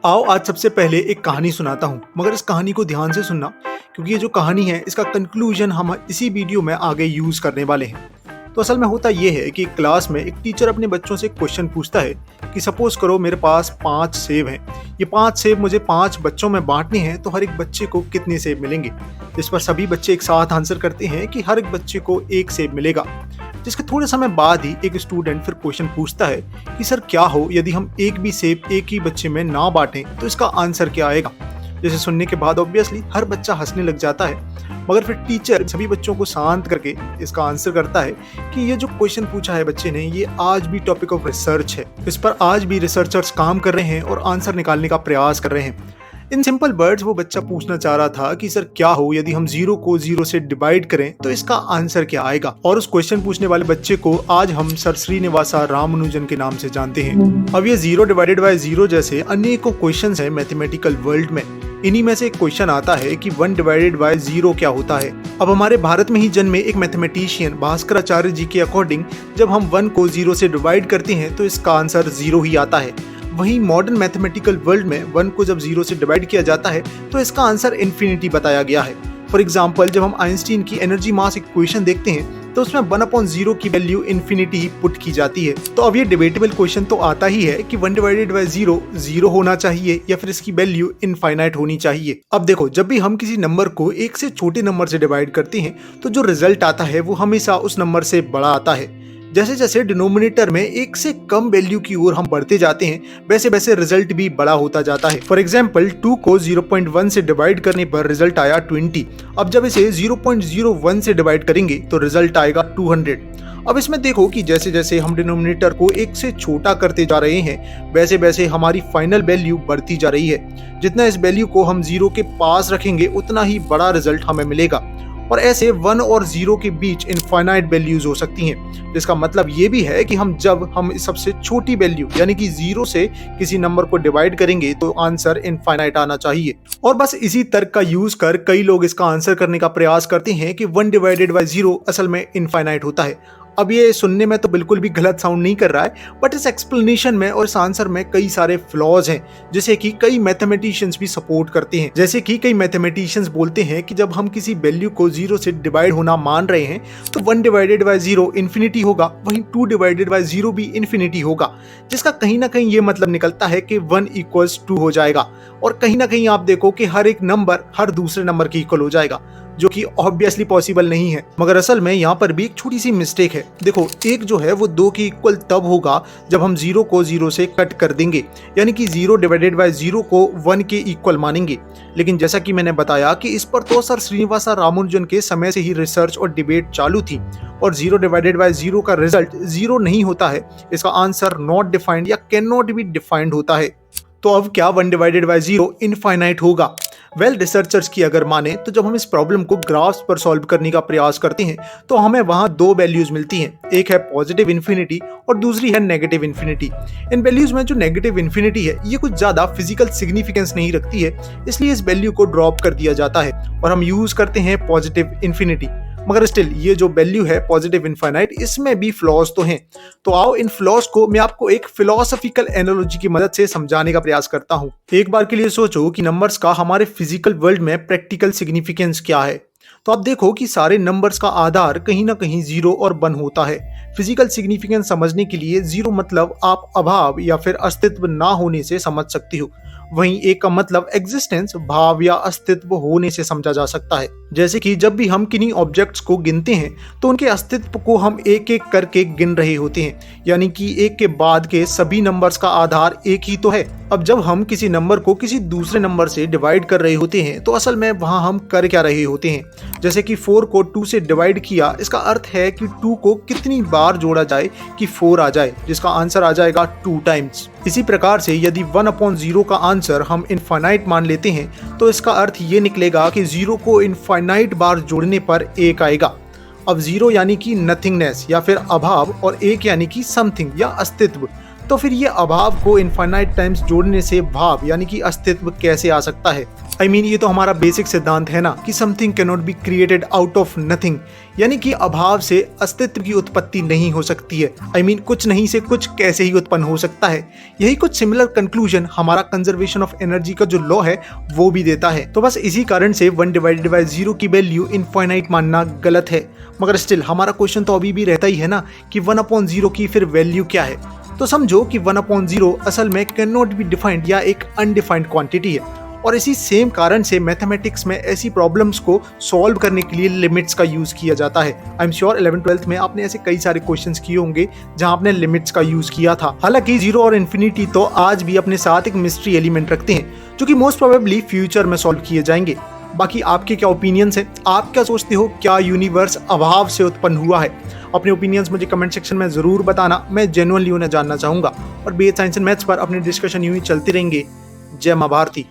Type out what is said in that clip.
आओ आज सबसे पहले एक कहानी सुनाता हूँ, मगर इस कहानी को ध्यान से सुनना क्योंकि ये जो कहानी है इसका कंक्लूजन हम इसी वीडियो में आगे यूज करने वाले हैं। तो असल में होता ये है कि क्लास में एक टीचर अपने बच्चों से क्वेश्चन पूछता है कि सपोज करो मेरे पास 5 सेब हैं, ये 5 सेब मुझे 5 बच्चों में बांटने हैं तो हर एक बच्चे को कितने सेब मिलेंगे। जिस पर सभी बच्चे एक साथ आंसर करते हैं कि हर एक बच्चे को 1 सेब मिलेगा। जिसके थोड़े समय बाद ही एक स्टूडेंट फिर क्वेश्चन पूछता है कि सर क्या हो यदि हम एक भी सेब एक ही बच्चे में ना बांटें तो इसका आंसर क्या आएगा। जिसे सुनने के बाद ऑब्वियसली हर बच्चा हंसने लग जाता है, मगर फिर टीचर सभी बच्चों को शांत करके इसका आंसर करता है कि ये जो क्वेश्चन पूछा है बच्चे ने ये आज भी टॉपिक ऑफ रिसर्च है। इस पर आज भी रिसर्चर्स काम कर रहे हैं और आंसर निकालने का प्रयास कर रहे हैं। इन सिंपल वर्ड्स वो बच्चा पूछना चाह रहा था कि सर क्या हो यदि हम 0 को 0 से डिवाइड करें तो इसका आंसर क्या आएगा। और उस क्वेश्चन पूछने वाले बच्चे को आज हम सर श्रीनिवासा रामानुजन के नाम से जानते हैं। अब ये 0 डिवाइडेड बाय 0 जैसे अनेकों क्वेश्चंस हैं मैथमेटिकल वर्ल्ड में। इन्हीं में से एक क्वेश्चन आता है कि 1 डिवाइडेड बाय 0 क्या होता है। अब हमारे भारत में ही जन्मे एक मैथमेटिशियन भास्कराचार्य जी के अकॉर्डिंग जब हम 1 को 0 से डिवाइड करते हैं तो इसका आंसर 0 ही आता है। वहीं मॉडर्न मैथमेटिकल वर्ल्ड में 1 को जब 0 से डिवाइड किया जाता है तो इसका आंसर इन्फिनिटी बताया गया है। फॉर एग्जाम्पल जब हम आइंस्टीन की एनर्जी मास इक्वेशन देखते हैं तो उसमें 1/0 की वैल्यू इन्फिनिटी ही पुट की जाती है। तो अब ये डिबेटेबल क्वेश्चन तो आता ही है कि 1 डिवाइडेड बाय 0 0 होना चाहिए या फिर इसकी वैल्यू इनफाइनाइट होनी चाहिए। अब देखो जब भी हम किसी नंबर को एक से छोटे नंबर से डिवाइड करते हैं तो जो रिजल्ट आता है वो हमेशा उस नंबर से बड़ा आता है। जैसे जैसे डिनोमिनेटर में एक से कम वैल्यू की ओर हम बढ़ते जाते हैं वैसे वैसे रिजल्ट भी बड़ा होता जाता है। फॉर एग्जाम्पल 2 को 0.1 से डिवाइड करने पर रिजल्ट आया 20। अब जब इसे 0.01 से डिवाइड करेंगे तो रिजल्ट आएगा 200। अब इसमें देखो कि जैसे जैसे हम डिनोमिनेटर को एक से छोटा करते जा रहे हैं वैसे वैसे हमारी फाइनल वैल्यू बढ़ती जा रही है। जितना इस वैल्यू को हम 0 के पास रखेंगे उतना ही बड़ा रिजल्ट हमें मिलेगा। और ऐसे 1 और 0 के बीच इनफाइनाइट वैल्यूज हो सकती हैं। जिसका मतलब ये भी है कि जब हम सबसे छोटी वैल्यू यानी कि 0 से किसी नंबर को डिवाइड करेंगे तो आंसर इनफाइनाइट आना चाहिए। और बस इसी तर्क का यूज कर कई लोग इसका आंसर करने का प्रयास करते हैं कि 1 डिवाइडेड बाय 0 असल में इनफाइनाइट होता है। अब ये सुनने में तो बिल्कुल भी गलत साउंड नहीं कर रहा है, बट इस एक्सप्लेनेशन में और इस आंसर में कई सारे फ्लॉज हैं जिसे कि कई मैथमेटिशियंस भी सपोर्ट करते हैं। जैसे कि कई मैथमेटिशियंस बोलते हैं कि जब हम किसी वैल्यू को 0 से डिवाइड होना मान रहे हैं तो 1 डिवाइडेड बाय 0 इन्फिनिटी होगा, वहीं 2 डिवाइडेड बाय 0 भी इन्फिनिटी होगा। जिसका कहीं ना कहीं ये मतलब निकलता है कि 1 इक्वल्स 2 हो जाएगा। और कहीं ना कहीं आप देखो कि हर एक नंबर हर दूसरे नंबर के इक्वल हो जाएगा, जो कि ऑब्वियसली पॉसिबल नहीं है। मगर असल में यहाँ पर भी एक छोटी सी मिस्टेक है। देखो एक जो है वो 2 के इक्वल तब होगा जब हम 0 को 0 से कट कर देंगे, यानी कि 0 डिवाइडेड बाय 0 को 1 के इक्वल मानेंगे। लेकिन जैसा कि मैंने बताया कि इस पर तो सर श्रीनिवासा रामानुजन के समय से ही रिसर्च और डिबेट चालू थी और 0 डिवाइडेड बाय 0 का रिजल्ट 0 नहीं होता है। इसका आंसर नॉट डिफाइंड या कैन नॉट बी डिफाइंड होता है। तो अब क्या 1 डिवाइडेड बाय 0 इनफाइनाइट होगा? वेल रिसर्चर्स की अगर माने तो जब हम इस प्रॉब्लम को ग्राफ्स पर सॉल्व करने का प्रयास करते हैं तो हमें वहां 2 वैल्यूज मिलती हैं। एक है पॉजिटिव इन्फिनिटी और दूसरी है नेगेटिव इन्फिनिटी। इन वैल्यूज में जो नेगेटिव इन्फिनिटी है ये कुछ ज्यादा फिजिकल सिग्निफिकेंस नहीं रखती है, इसलिए इस वैल्यू को ड्रॉप कर दिया जाता है और हम यूज करते हैं पॉजिटिव इन्फिनिटी। मगर स्टिल ये जो वैल्यू है पॉजिटिव इनफाइनाइट इसमें भी फ्लॉज तो हैं। तो आओ इन फ्लॉज को मैं आपको एक फिलोसॉफिकल एनालॉजी की मदद से समझाने का प्रयास करता हूं। एक बार के लिए सोचो कि नंबर्स का हमारे फिजिकल वर्ल्ड में प्रैक्टिकल सिग्निफिकेंस क्या है। तो आप देखो कि सारे नंबर्स का आधार कहीं ना कहीं 0 और 1 होता है। फिजिकल सिग्निफिकेंस समझने के लिए 0 मतलब आप अभाव या फिर अस्तित्व ना होने से समझ सकती हो, वहीं 1 का मतलब एग्जिस्टेंस भाव या अस्तित्व होने से समझा जा सकता है। जैसे कि जब भी हम किन्हीं ऑब्जेक्ट्स को गिनते हैं तो उनके अस्तित्व को हम एक एक करके गिन रहे होते हैं, यानी कि एक के बाद के सभी नंबर्स का आधार एक ही तो है। अब जब हम किसी नंबर को किसी दूसरे नंबर से डिवाइड कर रहे होते हैं तो असल में वहां हम कर क्या रहे होते हैं। जैसे कि 4 को 2 से डिवाइड किया, इसका अर्थ है कि 2 को कितनी बार जोड़ा जाए कि 4 आ जाए, जिसका आंसर आ जाएगा 2 टाइम्स। इसी प्रकार से यदि 1/0 का आंसर हम इनफाइनाइट मान लेते हैं तो इसका अर्थ ये निकलेगा कि 0 को इनफाइनाइट बार जोड़ने पर 1 आएगा। अब 0 यानी कि नथिंगनेस या फिर अभाव और 1 यानी कि समथिंग या अस्तित्व। तो फिर ये अभाव को इनफाइनाइट टाइम्स जोड़ने से भाव यानी कि अस्तित्व कैसे आ सकता है? ये तो हमारा बेसिक सिद्धांत है ना कि something can not be created out of nothing, यानी कि अभाव से अस्तित्व की उत्पत्ति नहीं हो सकती है। कुछ नहीं से कुछ कैसे ही उत्पन्न हो सकता है। यही कुछ सिमिलर कंक्लूजन हमारा कंजर्वेशन ऑफ एनर्जी का जो लॉ है वो भी देता है। तो बस इसी कारण से 1/0 की वैल्यू इनफाइनाइट मानना गलत है। मगर स्टिल हमारा क्वेश्चन तो अभी भी रहता ही है ना कि 1/0 की फिर वैल्यू क्या है? तो समझो कि 1/0 असल में कैन नॉट बी डिफाइंड या एक अनडिफाइंड क्वांटिटी है। और इसी सेम कारण से मैथमेटिक्स में ऐसी प्रॉब्लम्स को सॉल्व करने के लिए लिमिट्स का यूज किया जाता है। आई एम श्योर 11th-12th में आपने ऐसे कई सारे क्वेश्चंस किए होंगे जहां आपने लिमिट्स का यूज किया था। हालांकि 0 और इन्फिनिटी तो आज भी अपने साथ एक मिस्ट्री एलिमेंट रखते हैं जो कि मोस्ट प्रोबेबली फ्यूचर में सॉल्व किए जाएंगे। बाकी आपके क्या ओपिनियंस हैं? आप क्या सोचते हो, क्या यूनिवर्स अभाव से उत्पन्न हुआ है? अपने ओपिनियंस मुझे कमेंट सेक्शन में जरूर बताना, मैं जेन्युइनली उन्हें जानना चाहूंगा। और BA साइंस एंड मैथ्स पर अपने डिस्कशन यूं ही चलते रहेंगे। जय मां भारती।